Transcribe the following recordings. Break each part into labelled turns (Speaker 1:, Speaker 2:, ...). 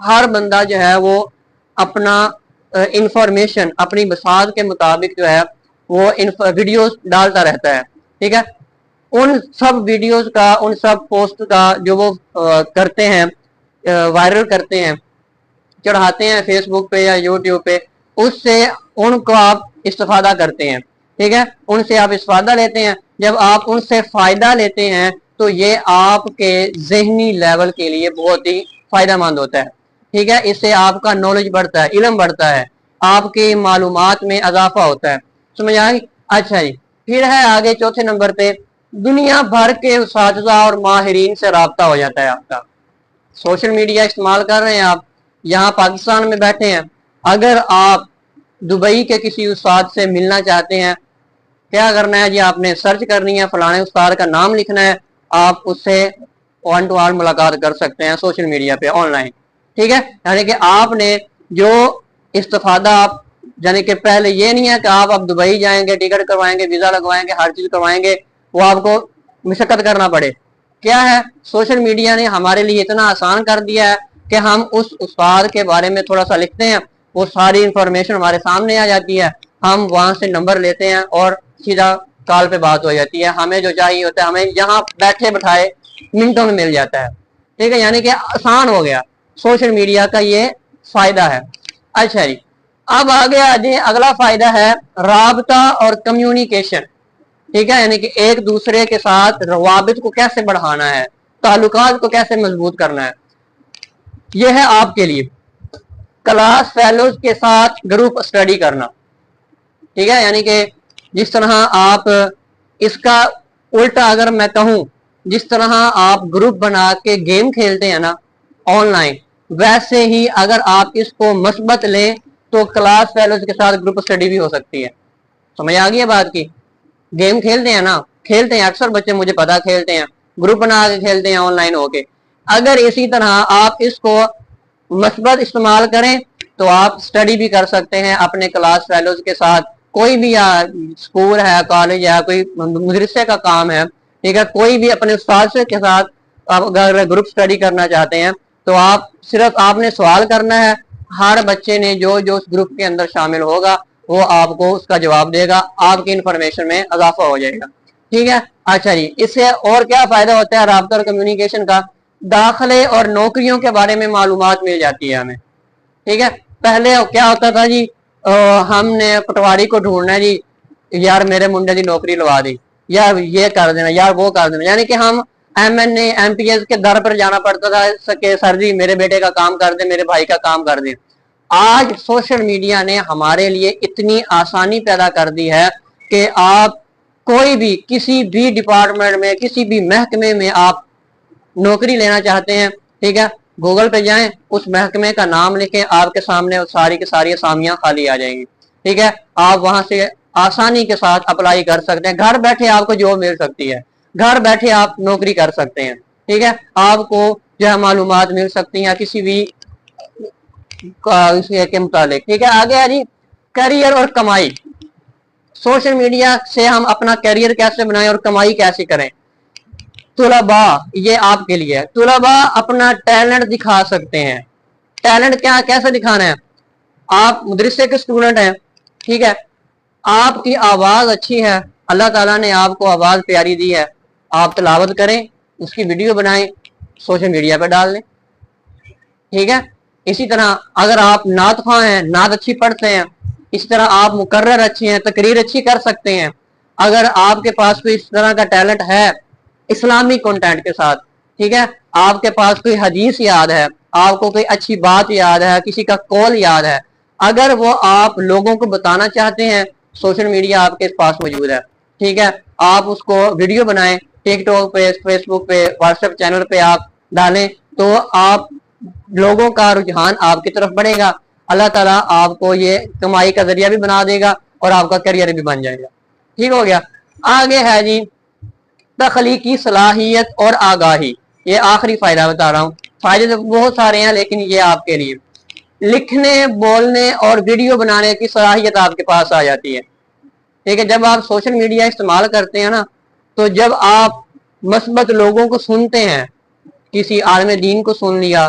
Speaker 1: ہر بندہ جو ہے وہ اپنا انفارمیشن اپنی بساط کے مطابق جو ہے وہ ویڈیوز ڈالتا رہتا ہے، ٹھیک ہے۔ ان سب ویڈیوز کا، ان سب پوسٹ کا جو وہ کرتے ہیں، وائرل کرتے ہیں، چڑھاتے ہیں فیس بک پہ یا یوٹیوب پہ، اس سے ان کو آپ استفادہ کرتے ہیں، ٹھیک ہے، ان سے آپ استفادہ لیتے ہیں۔ جب آپ ان سے فائدہ لیتے ہیں تو یہ آپ کے ذہنی لیول کے لیے بہت ہی فائدہ مند ہوتا ہے، ٹھیک ہے۔ اس سے آپ کا نالج بڑھتا ہے، علم بڑھتا ہے، آپ کی معلومات میں اضافہ ہوتا ہے، سمجھ آئے؟ اچھا جی، پھر ہے آگے چوتھے نمبر پہ دنیا بھر کے اساتذہ اور ماہرین سے رابطہ ہو جاتا ہے آپ کا۔ سوشل میڈیا استعمال کر رہے ہیں آپ، یہاں پاکستان میں بیٹھے ہیں، اگر آپ دبئی کے کسی استاد سے ملنا چاہتے ہیں، کیا کرنا ہے جی؟ آپ نے سرچ کرنی ہے، فلانے استاد کا نام لکھنا ہے، آپ اس سے ون ٹو ون ملاقات کر سکتے ہیں سوشل میڈیا پہ آن لائن، ٹھیک ہے۔ یعنی کہ آپ نے جو استفادہ آپ، یعنی کہ پہلے یہ نہیں ہے کہ آپ اب دبئی جائیں گے، ٹکٹ کروائیں گے، ویزا لگوائیں گے، ہر چیز کروائیں گے، وہ آپ کو مشقت کرنا پڑے۔ کیا ہے، سوشل میڈیا نے ہمارے لیے اتنا آسان کر دیا ہے کہ ہم اس استاد کے بارے میں تھوڑا سا لکھتے ہیں، وہ ساری انفارمیشن ہمارے سامنے آ جاتی ہے، ہم وہاں سے نمبر لیتے ہیں اور سیدھا کال پہ بات ہو جاتی ہے، ہمیں جو چاہیے ہوتا ہے ہمیں یہاں بیٹھے بٹھائے منٹوں میں مل جاتا ہے، ٹھیک ہے، یعنی کہ آسان ہو گیا، سوشل میڈیا کا یہ فائدہ ہے۔ اچھا جی، اب آگے آجائے، اگلا فائدہ ہے رابطہ اور کمیونیکیشن، ٹھیک ہے، یعنی کہ ایک دوسرے کے ساتھ روابط کو کیسے بڑھانا ہے، تعلقات کو کیسے مضبوط کرنا ہے، یہ ہے آپ کے لیے کلاس فیلوز کے ساتھ گروپ اسٹڈی کرنا، ٹھیک ہے، یعنی کہ جس طرح آپ اس کا الٹا اگر میں کہوں، جس طرح آپ گروپ بنا کے گیم کھیلتے ہیں نا آن لائن، ویسے ہی اگر آپ اس کو مثبت لیں تو کلاس فیلوز کے ساتھ گروپ اسٹڈی بھی ہو سکتی ہے، سمجھ آ گئی ہے بات کی؟ گیم کھیلتے ہیں نا، کھیلتے ہیں اکثر بچے، مجھے پتا کھیلتے ہیں، گروپ بنا کے کھیلتے ہیں آن لائن ہو کے، اگر اسی طرح آپ اس کو مثبت استعمال کریں تو آپ سٹڈی بھی کر سکتے ہیں اپنے کلاس فیلوز کے ساتھ، کوئی بھی اسکول ہے، کالج ہے، کوئی مدرسے کا کام ہے، ٹھیک ہے، کوئی بھی اپنے استاد کے ساتھ اگر گروپ سٹڈی کرنا چاہتے ہیں تو آپ صرف آپ نے سوال کرنا ہے، ہر بچے نے جو جو اس گروپ کے اندر شامل ہوگا وہ آپ کو اس کا جواب دے گا، آپ کی انفارمیشن میں اضافہ ہو جائے گا، ٹھیک ہے۔ اچھا جی، اس سے اور کیا فائدہ ہوتا ہے رابطہ اور کمیونیکیشن کا؟ داخلے اور نوکریوں کے بارے میں معلومات مل جاتی ہے ہمیں، ٹھیک ہے۔ پہلے کیا ہوتا تھا جی، ہم نے پٹواری کو ڈھونڈنا ہے جی، یار میرے منڈے کی نوکری لوا دی، یار یہ کر دینا، یار وہ کر دینا، یعنی کہ ہم M N A M P S کے در پر جانا پڑتا تھا کہ سر جی میرے بیٹے کا کام کر دیں، میرے بھائی کا کام کر دیں۔ آج سوشل میڈیا نے ہمارے لیے اتنی آسانی پیدا کر دی ہے کہ آپ کوئی بھی کسی بھی ڈپارٹمنٹ میں، کسی بھی محکمے میں آپ نوکری لینا چاہتے ہیں، ٹھیک ہے، گوگل پہ جائیں، اس محکمے کا نام لکھیں، آپ کے سامنے ساری کی ساری اسامیاں خالی آ جائیں گی، ٹھیک ہے، آپ وہاں سے آسانی کے ساتھ اپلائی کر سکتے ہیں، گھر بیٹھے آپ کو جاب مل سکتی ہے، گھر بیٹھے آپ نوکری کر سکتے ہیں، ٹھیک ہے، آپ کو جو ہے معلومات مل سکتی ہیں کسی بھی کے متعلق، ٹھیک ہے۔ آگے جی، کیریئر اور کمائی، سوشل میڈیا سے ہم اپنا کیریئر کیسے بنائیں اور کمائی کیسے کریں؟ طلباء، یہ آپ کے لیے، طلباء اپنا ٹیلنٹ دکھا سکتے ہیں، ٹیلنٹ کیا کیسے دکھانا ہے؟ آپ مدرسے کے اسٹوڈنٹ ہیں، ٹھیک ہے، آپ کی آواز اچھی ہے، اللہ تعالیٰ نے آپ کو آواز پیاری دی ہے، آپ تلاوت کریں، اس کی ویڈیو بنائیں، سوشل میڈیا پہ ڈال دیں، ٹھیک ہے۔ اسی طرح اگر آپ نعت خواں ہیں، نعت اچھی پڑھتے ہیں، اس طرح آپ مقرر اچھے ہیں، تقریر اچھی کر سکتے ہیں، اگر آپ کے پاس کوئی اس طرح کا ٹیلنٹ ہے اسلامی کنٹینٹ کے ساتھ، ٹھیک ہے، آپ کے پاس کوئی حدیث یاد ہے، آپ کو کوئی اچھی بات یاد ہے، کسی کا قول یاد ہے، اگر وہ آپ لوگوں کو بتانا چاہتے ہیں، سوشل میڈیا آپ کے پاس موجود ہے، ٹھیک ہے، آپ اس کو ویڈیو بنائیں، ٹک ٹاک پہ، فیس بک پہ، واٹس ایپ چینل پہ آپ ڈالیں، تو آپ لوگوں کا رجحان آپ کی طرف بڑھے گا، اللہ تعالیٰ آپ کو یہ کمائی کا ذریعہ بھی بنا دے گا اور آپ کا کیریئر بھی بن جائے گا، ٹھیک ہو گیا۔ آگے ہے جی تخلیقی صلاحیت اور آگاہی، یہ آخری فائدہ بتا رہا ہوں، فائدے تو بہت سارے ہیں لیکن یہ آپ کے لیے، لکھنے، بولنے اور ویڈیو بنانے کی صلاحیت آپ کے پاس آ جاتی ہے، ٹھیک ہے، جب آپ سوشل میڈیا استعمال کرتے ہیں نا، تو جب آپ مثبت لوگوں کو سنتے ہیں، کسی عالم دین کو سن لیا،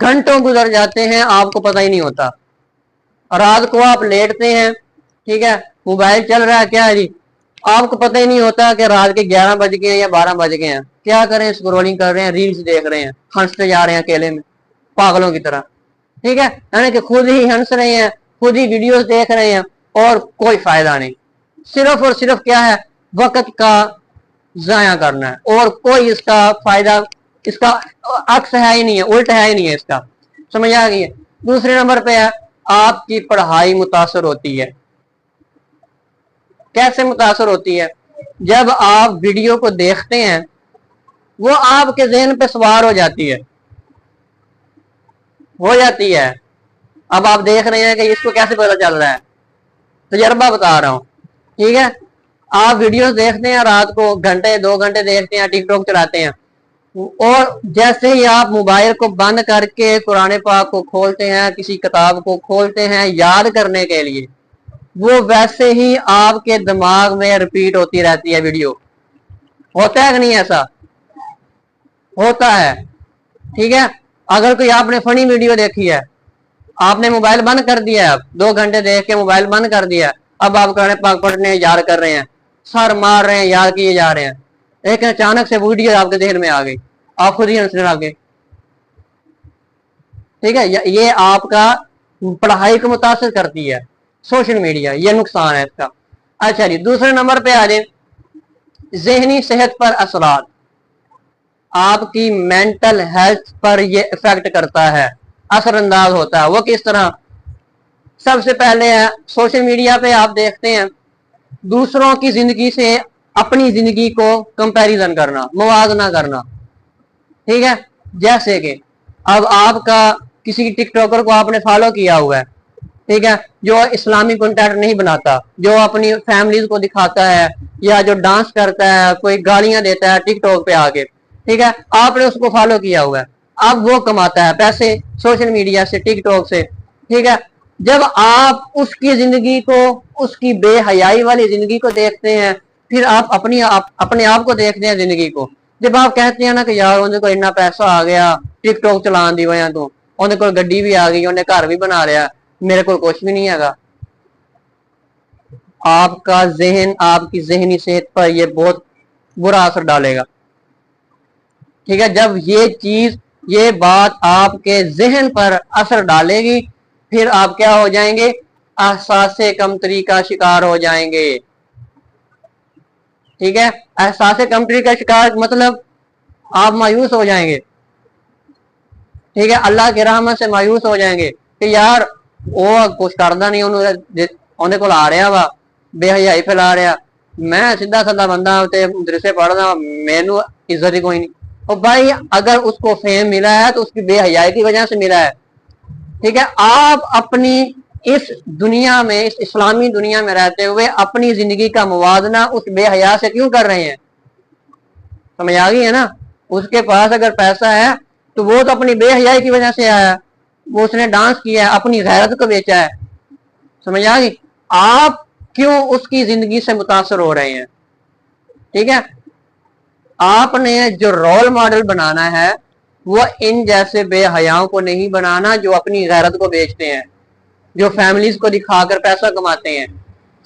Speaker 1: گھنٹوں گزر جاتے ہیں آپ کو پتہ ہی نہیں ہوتا. رات کو آپ لیٹتے ہیں, ٹھیک ہے, موبائل چل رہا ہے, کیا ہے جی, آپ کو پتہ ہی نہیں ہوتا کہ رات کے 11 بج گئے ہیں یا 12 بج گئے ہیں. کیا کریں, اسکرولنگ کر رہے ہیں, ریلز دیکھ رہے ہیں, ہنستے جا رہے ہیں اکیلے میں پاگلوں کی طرح, ٹھیک ہے, یعنی کہ خود ہی ہنس رہے ہیں, خود ہی ویڈیوز دیکھ رہے ہیں, اور کوئی فائدہ نہیں, صرف اور صرف کیا ہے, وقت کا ضائع کرنا ہے, اور کوئی اس کا فائدہ, اس کا عکس ہے ہی نہیں ہے, الٹ ہے ہی نہیں ہے اس کا. سمجھ آ گئی ہے. دوسرے نمبر پہ ہے آپ کی پڑھائی متاثر ہوتی ہے. کیسے متاثر ہوتی ہے؟ جب آپ ویڈیو کو دیکھتے ہیں وہ آپ کے ذہن پہ سوار ہو جاتی ہے, اب آپ دیکھ رہے ہیں کہ اس کو کیسے پتہ چل رہا ہے, تجربہ بتا رہا ہوں, ٹھیک ہے. آپ ویڈیوز دیکھتے ہیں رات کو, گھنٹے 2 گھنٹے دیکھتے ہیں, ٹک ٹاک چلاتے ہیں, اور جیسے ہی آپ موبائل کو بند کر کے قرآن پاک کو کھولتے ہیں, کسی کتاب کو کھولتے ہیں یاد کرنے کے لیے, وہ ویسے ہی آپ کے دماغ میں ریپیٹ ہوتی رہتی ہے ویڈیو. ہوتا ہے کہ نہیں؟ ایسا ہوتا ہے, ٹھیک ہے. اگر کوئی آپ نے فنی ویڈیو دیکھی ہے, آپ نے موبائل بند کر دیا ہے, 2 گھنٹے دیکھ کے موبائل بند کر دیا, اب آپ قرآن پاک پڑھنے یاد کر رہے ہیں, سر مار رہے ہیں, یاد کیے جا رہے ہیں, لیکن اچانک سے ویڈیو آپ کے ذہن میں آ گئی, آپ خود ہی ہنسنے لگے, ٹھیک ہے. یہ آپ کا پڑھائی کو متاثر کرتی ہے سوشل میڈیا, یہ نقصان ہے اس کا. اچھا جی, دوسرے نمبر پہ آ جائیں, ذہنی صحت پر اثرات. آپ کی مینٹل ہیلتھ پر یہ افیکٹ کرتا ہے, اثر انداز ہوتا ہے. وہ کس طرح؟ سب سے پہلے ہے سوشل میڈیا پہ آپ دیکھتے ہیں دوسروں کی زندگی سے اپنی زندگی کو کمپیریزن کرنا, موازنہ کرنا, ٹھیک ہے. جیسے کہ اب آپ کا کسی ٹک ٹاکر کو آپ نے فالو کیا ہوا ہے, ٹھیک ہے, جو اسلامی کنٹینٹ نہیں بناتا, جو اپنی فیملیز کو دکھاتا ہے, یا جو ڈانس کرتا ہے, کوئی گالیاں دیتا ہے ٹک ٹاک پہ آ کے, ٹھیک ہے, آپ نے اس کو فالو کیا ہوا ہے, اب وہ کماتا ہے پیسے سوشل میڈیا سے, ٹک ٹاک سے, ٹھیک ہے. جب آپ اس کی زندگی کو, اس کی بے حیائی والی زندگی کو دیکھتے ہیں, پھر آپ اپنے آپ کو دیکھتے ہیں زندگی کو, جب آپ کہتے ہیں نا کہ یار انہیں کوئی اتنا پیسہ آ گیا ٹک ٹاک چلان دی وجہ تو, انہیں کوئی گڈی بھی آ گئی, انہیں گھر بھی بنا لیا, میرے کو کچھ بھی نہیں ہے گا. آپ کا ذہن, آپ کی ذہنی صحت پر یہ بہت برا اثر ڈالے گا, ٹھیک ہے. جب یہ چیز, یہ بات آپ کے ذہن پر اثر ڈالے گی, پھر آپ کیا ہو جائیں گے, احساس کمتری کا شکار ہو جائیں گے, ٹھیک ہے. احساس کمتری کا شکار مطلب آپ مایوس ہو جائیں گے, ٹھیک ہے, اللہ کی رحمت سے مایوس ہو جائیں گے کہ یار وہ کچھ کرنا نہیں, انہیں کو آ رہا وا, بے حیائی پھیلا رہا, میں سیدھا سادہ بندہ مدرسے پڑھ رہا, مینو عزت ہی کوئی نہیں. اور بھائی اگر اس کو فیم ملا ہے تو اس کی بے حیائی کی وجہ سے ملا ہے, ٹھیک ہے. آپ اپنی اس دنیا میں, اس اسلامی دنیا میں رہتے ہوئے اپنی زندگی کا موازنہ اس بے حیا سے کیوں کر رہے ہیں؟ سمجھ آ گئی ہے نا. اس کے پاس اگر پیسہ ہے تو وہ تو اپنی بے حیائی کی وجہ سے آیا, وہ اس نے ڈانس کیا ہے, اپنی غیرت کو بیچا ہے. سمجھ آ گئی. آپ کیوں اس کی زندگی سے متاثر ہو رہے ہیں؟ ٹھیک ہے. آپ نے جو رول ماڈل بنانا ہے وہ ان جیسے بے حیاؤں کو نہیں بنانا جو اپنی غیرت کو بیچتے ہیں, جو فیملیز کو دکھا کر پیسہ کماتے ہیں.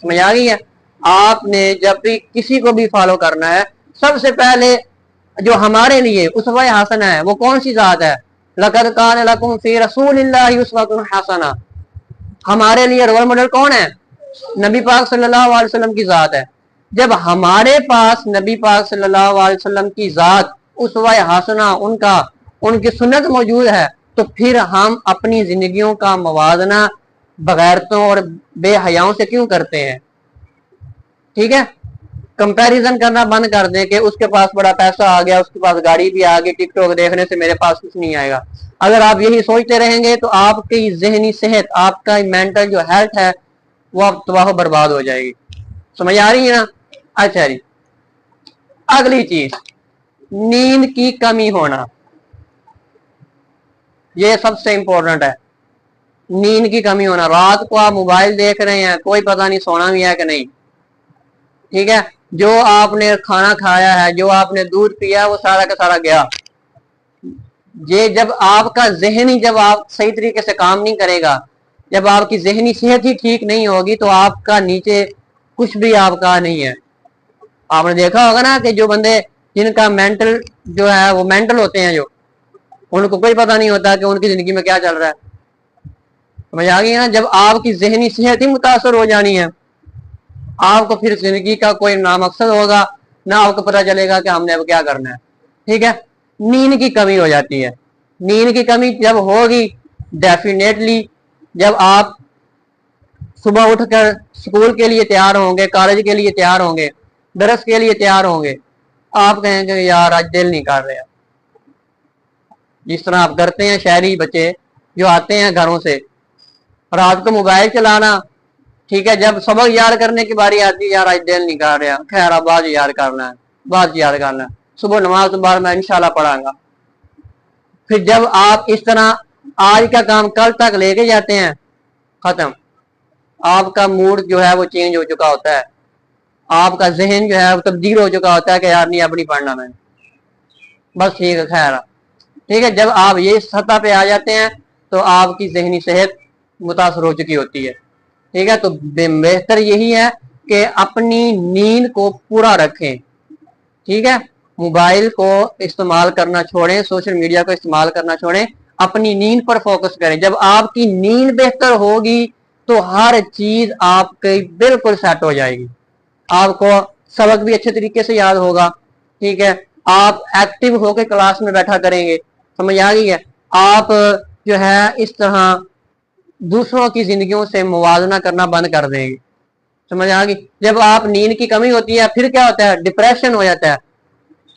Speaker 1: سمجھ آ گئی ہے. آپ نے جب بھی کسی کو بھی فالو کرنا ہے, سب سے پہلے جو ہمارے لیے اسوہ حسنہ ہے وہ کون سی ذات ہے؟ لقد کان لکم فی رسول اللہ اسوۃ حسنہ. ہمارے لیے رول ماڈل کون ہے؟ نبی پاک صلی اللہ علیہ وسلم کی ذات ہے. جب ہمارے پاس نبی پاک صلی اللہ علیہ وسلم کی ذات, اسوہ حسنہ, ان کی سنت موجود ہے, تو پھر ہم اپنی زندگیوں کا موازنہ بغیرتوں اور بے حیاؤں سے کیوں کرتے ہیں؟ ٹھیک ہے. کمپیریزن کرنا بند کر دیں کہ اس کے پاس بڑا پیسہ آ گیا, اس کے پاس گاڑی بھی آ گئی, ٹک ٹاک دیکھنے سے میرے پاس کچھ نہیں آئے گا. اگر آپ یہی سوچتے رہیں گے تو آپ کی ذہنی صحت, آپ کا مینٹل جو ہیلتھ ہے وہ اب تباہ و برباد ہو جائے گی. سمجھ آ رہی ہے نا. اچھا جی, اگلی چیز, نیند کی کمی ہونا. یہ سب سے امپورٹنٹ ہے, نیند کی کمی ہونا. رات کو آپ موبائل دیکھ رہے ہیں, کوئی پتہ نہیں سونا بھی ہے کہ نہیں, ٹھیک ہے. جو آپ نے کھانا کھایا ہے, جو آپ نے دودھ پیا, وہ سارا کا سارا گیا, یہ جب آپ کا ذہنی، جب آپ صحیح طریقے سے کام نہیں کرے گا، جب آپ کی ذہنی صحت ہی ٹھیک نہیں ہوگی، تو آپ کا نیچے کچھ بھی آپ کا نہیں ہے۔ آپ نے دیکھا ہوگا نا کہ جو بندے جن کا مینٹل جو ہے وہ مینٹل ہوتے ہیں، جو ان کو کوئی پتہ نہیں ہوتا کہ ان کی زندگی میں کیا چل رہا ہے۔ سمجھ آ گئی نا؟ جب آپ کی ذہنی صحت ہی متاثر ہو جانی ہے، آپ کو پھر زندگی کا کوئی نامقصد ہوگا، نہ آپ کو پتہ چلے گا کہ ہم نے اب کیا کرنا ہے۔ ٹھیک ہے؟ نیند کی کمی ہو جاتی ہے۔ نیند کی کمی جب ہوگی، ڈیفینیٹلی جب آپ صبح اٹھ کر اسکول کے لیے تیار ہوں گے، کالج کے لیے تیار ہوں گے، درس کے لیے تیار ہوں گے، آپ کہیں گے یار آج دل نہیں کر رہا۔ جس طرح آپ کرتے ہیں شہری بچے جو آتے ہیں گھروں سے، رات کو موبائل چلانا، ٹھیک ہے، جب سبق یاد کرنے کی باری آتی ہے، یار آج دل نہیں کر رہا، خیر اب بعد یاد کرنا ہے، بعد یاد کرنا ہے، صبح نماز کے بعد میں انشاءاللہ پڑھاں گا۔ پھر جب آپ اس طرح آج کا کام کل تک لے کے جاتے ہیں، ختم۔ آپ کا موڈ جو ہے وہ چینج ہو چکا ہوتا ہے، آپ کا ذہن جو ہے وہ تبدیل ہو چکا ہوتا ہے کہ یار نہیں اب نہیں پڑھنا میں، بس ٹھیک ہے خیر۔ ٹھیک ہے، جب آپ یہ سطح پہ آ جاتے ہیں تو آپ کی ذہنی صحت متاثر ہو چکی ہوتی ہے۔ ٹھیک ہے، تو بہتر یہی ہے کہ اپنی نیند کو پورا رکھیں۔ ٹھیک ہے، موبائل کو استعمال کرنا چھوڑیں، سوشل میڈیا کو استعمال کرنا چھوڑیں، اپنی نیند پر فوکس کریں۔ جب آپ کی نیند بہتر ہوگی تو ہر چیز آپ کی بالکل سیٹ ہو جائے گی، آپ کو سبق بھی اچھے طریقے سے یاد ہوگا۔ ٹھیک ہے، آپ ایکٹیو ہو کے کلاس میں بیٹھا کریں گے۔ سمجھ آ گئی ہے؟ آپ جو ہے اس طرح دوسروں کی زندگیوں سے موازنہ کرنا بند کر دیں گے۔ سمجھ آ گئی؟ جب آپ نیند کی کمی ہوتی ہے پھر کیا ہوتا ہے؟ ڈپریشن ہو جاتا ہے۔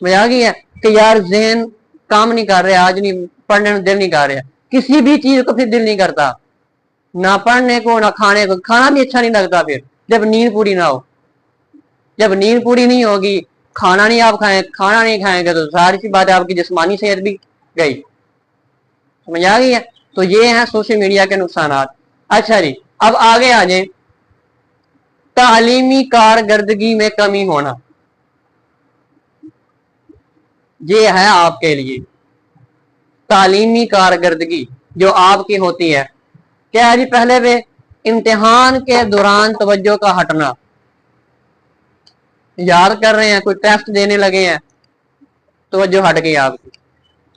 Speaker 1: سمجھ آ گئی ہے کہ یار ذہن کام نہیں کر رہا، آج نہیں پڑھنے میں دل نہیں کر رہا، کسی بھی چیز کو پھر دل نہیں کرتا، نہ پڑھنے کو نہ کھانے کو، کھانا بھی اچھا نہیں لگتا پھر جب نیند پوری نہ ہو۔ جب نیند پوری نہیں ہوگی، کھانا نہیں آپ کھائیں، کھانا نہیں کھائیں گے تو ساری سی بات ہے آپ کی جسمانی صحت بھی گئی۔ سمجھ آ گئی ہے؟ تو یہ ہیں سوشل میڈیا کے نقصانات۔ اچھا جی، اب آگے آ جائیں، تعلیمی کارکردگی میں کمی ہونا، یہ ہے آپ کے لیے تعلیمی کارکردگی جو آپ کی ہوتی ہے۔ کیا ہے جی؟ پہلے پہ امتحان کے دوران توجہ کا ہٹنا، یاد کر رہے ہیں، کوئی ٹیسٹ دینے لگے ہیں، توجہ ہٹ گئی آپ کی۔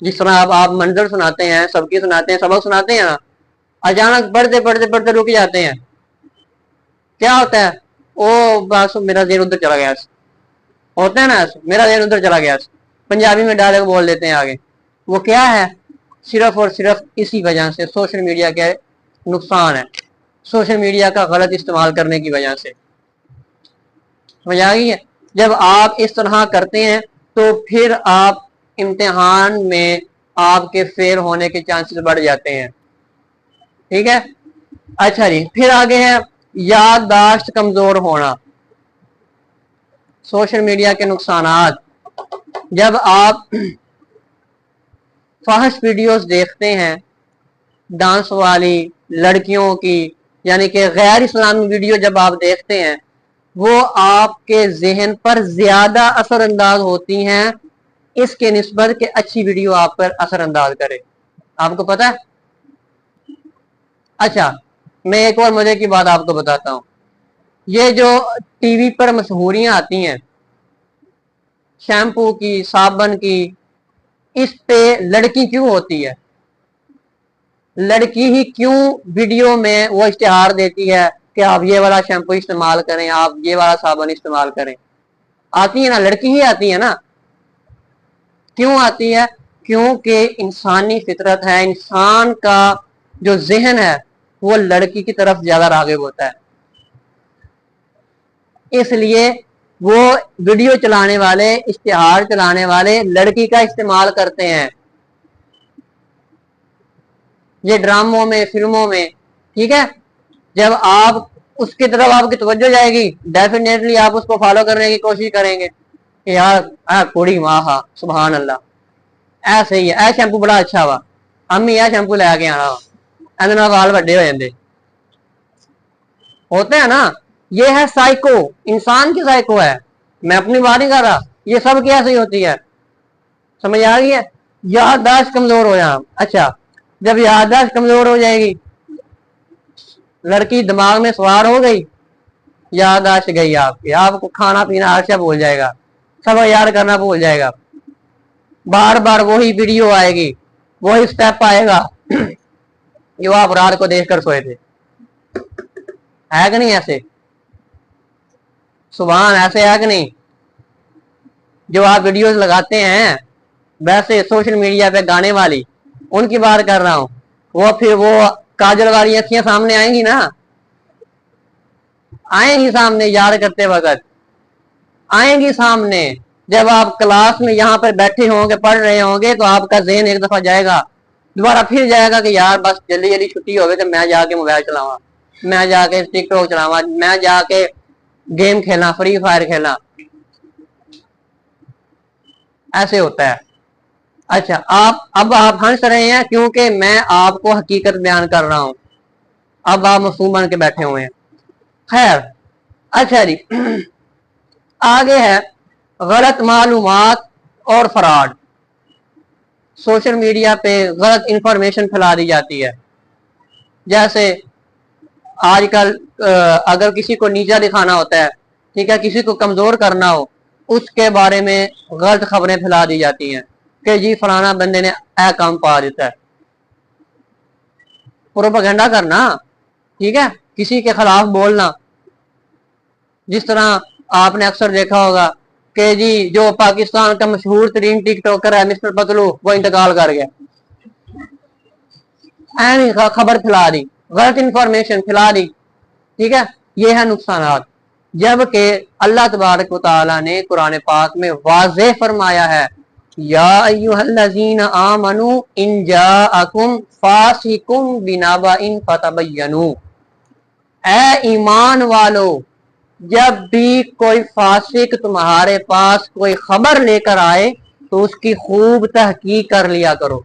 Speaker 1: جس طرح آپ منظر سناتے ہیں، سب کی سناتے ہیں، سبق سناتے ہیں نا، اچانک پڑھتے پڑھتے پڑھتے رک جاتے ہیں، کیا ہوتا ہے؟ او بس میرا ذہن ادھر چلا گیا، ہوتا ہے نا میرا ذہن ادھر چلا گیا، پنجابی میں ڈائریکٹ بول دیتے ہیں آگے۔ وہ کیا ہے؟ صرف اور صرف اسی وجہ سے سوشل میڈیا کے نقصان ہے، سوشل میڈیا کا غلط استعمال کرنے کی وجہ سے۔ سمجھ آ گئی ہے؟ جب آپ اس طرح کرتے ہیں تو پھر آپ امتحان میں آپ کے فیل ہونے کے چانسز بڑھ جاتے ہیں۔ ٹھیک ہے، اچھا جی، پھر آگے ہے یادداشت کمزور ہونا، سوشل میڈیا کے نقصانات۔ جب آپ فحش ویڈیوز دیکھتے ہیں، ڈانس والی، لڑکیوں کی، یعنی کہ غیر اسلامی ویڈیو جب آپ دیکھتے ہیں، وہ آپ کے ذہن پر زیادہ اثر انداز ہوتی ہیں اس کے نسبت کہ اچھی ویڈیو آپ پر اثر انداز کرے۔ آپ کو پتا ہے؟ اچھا، میں ایک اور مزے کی بات آپ کو بتاتا ہوں۔ یہ جو ٹی وی پر مشہوریاں آتی ہیں شیمپو کی، صابن کی، اس پہ لڑکی کیوں ہوتی ہے؟ لڑکی ہی کیوں ویڈیو میں وہ اشتہار دیتی ہے کہ آپ یہ والا شیمپو استعمال کریں، آپ یہ والا صابن استعمال کریں؟ آتی ہے نا، لڑکی ہی آتی ہے نا۔ کیوں آتی ہے؟ کیونکہ انسانی فطرت ہے، انسان کا جو ذہن ہے وہ لڑکی کی طرف زیادہ راغب ہوتا ہے، اس لیے وہ ویڈیو چلانے والے، اشتہار چلانے والے لڑکی کا استعمال کرتے ہیں، یہ ڈراموں میں، فلموں میں۔ ٹھیک ہے، جب آپ اس کی طرف آپ کی توجہ جائے گی، ڈیفینیٹلی آپ اس کو فالو کرنے کی کوشش کریں گے کہ یار کوڑی ماں ہاں سبحان اللہ، ایسے ہی ہے، اے شیمپو بڑا اچھا ہوا، امی یہ شیمپو لے کے آنا، ایسے وال وڈے ہو جاندے، ہوتے ہیں نا۔ یہ ہے سائیکو، انسان کی سائیکو ہے، میں اپنی بات نہیں کر رہا، یہ سب کی ایسے ہی ہوتی ہے۔ سمجھ آ گئی ہے؟ یادداشت کمزور ہو جائے. اچھا جب یادداشت کمزور ہو جائے گی, لڑکی دماغ میں سوار ہو گئی, یادداشت گئی آپ کی, آپ کو کھانا پینا ہر شے بھول جائے گا, سب یاد کرنا بھول جائے گا, بار بار وہی ویڈیو آئے گی, وہی سٹیپ آئے گا جو آپ رات کو دیکھ کر سوئے تھے. ہے کہ نہیں ایسے؟ سبحان, ایسے ہے کہ نہیں؟ جو آپ ویڈیوز لگاتے ہیں, ویسے سوشل میڈیا پہ گانے والی, ان کی بات کر رہا ہوں. وہ پھر وہ کاجل والی اکھیاں سامنے آئیں گی نا, آئیں گی سامنے, یاد کرتے وقت آئیں گی سامنے. جب آپ کلاس میں یہاں پر بیٹھے ہوں گے, پڑھ رہے ہوں گے, تو آپ کا ذہن ایک دفعہ جائے گا, دوبارہ پھر جائے گا کہ یار بس جلدی جلدی چھٹی ہوگی تو میں جا کے موبائل چلاؤں, میں جا کے ٹک ٹاک چلاؤں, میں جا کے گیم کھیلنا, فری فائر کھیلنا. ایسے ہوتا ہے. اچھا اب آپ ہنس رہے ہیں کیونکہ میں آپ کو حقیقت بیان کر رہا ہوں. اب آپ معصوم بن کے بیٹھے ہوئے ہیں. خیر, اچھا جی, آگے ہے غلط معلومات اور فراڈ. سوشل میڈیا پہ غلط انفارمیشن پھیلا دی جاتی ہے. جیسے آج کل اگر کسی کو نیچا دکھانا ہوتا ہے, ٹھیک ہے, کسی کو کمزور کرنا ہو, اس کے بارے میں غلط خبریں پھیلا دی جاتی ہیں کہ جی فلانا بندے نے اے کام پا دیتا ہے. پروپیگنڈا کرنا, ٹھیک ہے, کسی کے خلاف بولنا. جس طرح آپ نے اکثر دیکھا ہوگا کہ جی جو پاکستان کا مشہور ترین ٹک ٹاکر ہے مسٹر پتلو, وہ انتقال کر گیا. خبر پھیلا دی, غلط انفارمیشن پھیلا دی, ٹھیک ہے. یہ ہے نقصانات. جبکہ اللہ تبارک و تعالی نے قرآن پاک میں واضح فرمایا ہے, یا ایھا الذین آمنوا ان جاءکم فاسق بنبأ فتبینوا, اے ایمان والو, جب بھی کوئی فاسق تمہارے پاس کوئی خبر لے کر آئے تو اس کی خوب تحقیق کر لیا کرو.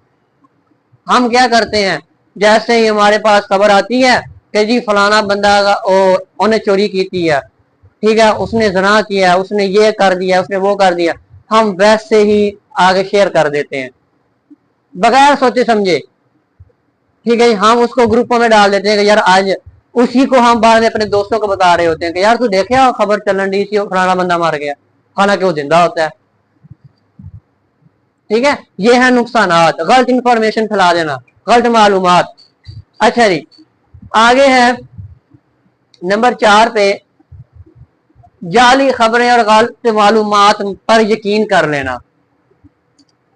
Speaker 1: ہم کیا کرتے ہیں, جیسے ہی ہمارے پاس خبر آتی ہے کہ جی فلانا بندہ انہیں چوری کی تھی ہے, ٹھیک ہے, اس نے زنا کیا, اس نے یہ کر دیا, اس نے وہ کر دیا, ہم ویسے ہی آگے شیئر کر دیتے ہیں بغیر سوچے سمجھے. ٹھیک ہے, ہم اس کو گروپوں میں ڈال دیتے ہیں کہ یار آج, اسی کو ہم بعد میں اپنے دوستوں کو بتا رہے ہوتے ہیں کہ یار تو دیکھے خبر چلن ڈی تھی فلانا بندہ مر گیا, حالانکہ وہ زندہ ہوتا ہے. ٹھیک ہے, یہ ہے نقصانات, غلط انفارمیشن پھیلا دینا, غلط معلومات. اچھا جی, آگے ہے نمبر 4 پہ جعلی خبریں اور غلط معلومات پر یقین کر لینا.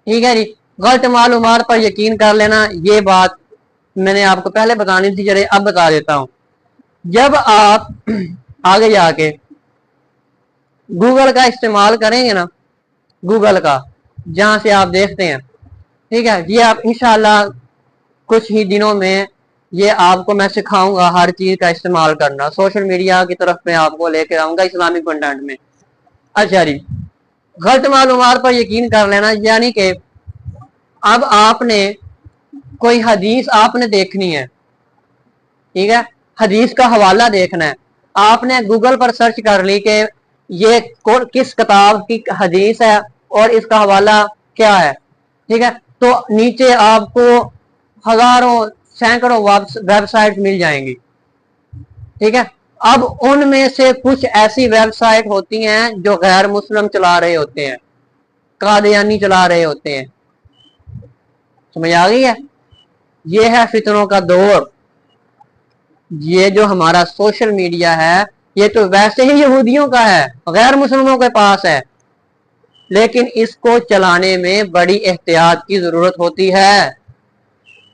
Speaker 1: ٹھیک ہے جی, غلط معلومات پر یقین کر لینا, یہ بات میں نے آپ کو پہلے بتانی تھی, چلے اب بتا دیتا ہوں. جب آپ آگے جا کے گوگل کا استعمال کریں گے نا, گوگل کا, جہاں سے آپ دیکھتے ہیں, ٹھیک ہے, یہ آپ انشاءاللہ کچھ ہی دنوں میں یہ آپ کو میں سکھاؤں گا ہر چیز کا استعمال کرنا. سوشل میڈیا کی طرف میں آپ کو لے کے آؤں گا اسلامک کنٹینٹ میں. اچھا جی, غلط معلومات پر یقین کر لینا, یعنی کہ اب آپ نے کوئی حدیث آپ نے دیکھنی ہے, ٹھیک ہے, حدیث کا حوالہ دیکھنا ہے, آپ نے گوگل پر سرچ کر لی کہ یہ کس کتاب کی حدیث ہے اور اس کا حوالہ کیا ہے, ٹھیک ہے, تو نیچے آپ کو ہزاروں سینکڑوں ویب سائٹ مل جائیں گی. ٹھیک ہے, اب ان میں سے کچھ ایسی ویب سائٹ ہوتی ہیں جو غیر مسلم چلا رہے ہوتے ہیں, قادیانی چلا رہے ہوتے ہیں. سمجھ آ گئی ہے؟ یہ ہے فتنوں کا دور. یہ جو ہمارا سوشل میڈیا ہے یہ تو ویسے ہی یہودیوں کا ہے, غیر مسلموں کے پاس ہے, لیکن اس کو چلانے میں بڑی احتیاط کی ضرورت ہوتی ہے.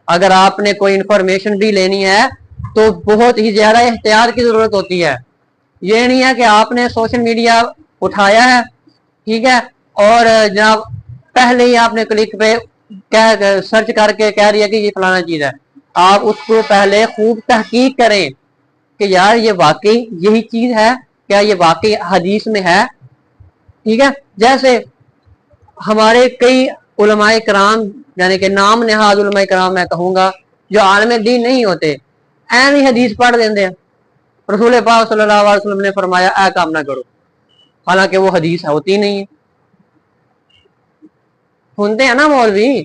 Speaker 1: اگر آپ نے کوئی انفارمیشن بھی لینی ہے تو بہت ہی زیادہ احتیاط کی ضرورت ہوتی ہے. یہ نہیں ہے کہ آپ نے سوشل میڈیا اٹھایا ہے, ٹھیک ہے, اور جناب پہلے ہی آپ نے کلک پہ سرچ کر کے کہہ دیا کہ یہ فلانا چیز ہے. آپ اس کو پہلے خوب تحقیق کریں کہ یار یہ واقعی یہی چیز ہے, کیا یہ واقعی حدیث میں ہے. ٹھیک ہے, جیسے ہمارے کئی علماء کرام, یعنی کہ نام نہاد علماء کرام میں کہوں گا, جو عالم دین نہیں ہوتے, این ہی حدیث پڑھ دیتے ہیں رسول پاک صلی اللہ علیہ وسلم نے فرمایا اے کام نہ کرو, حالانکہ وہ حدیث ہوتی نہیں ہے. سنتے ہیں نا مولوی,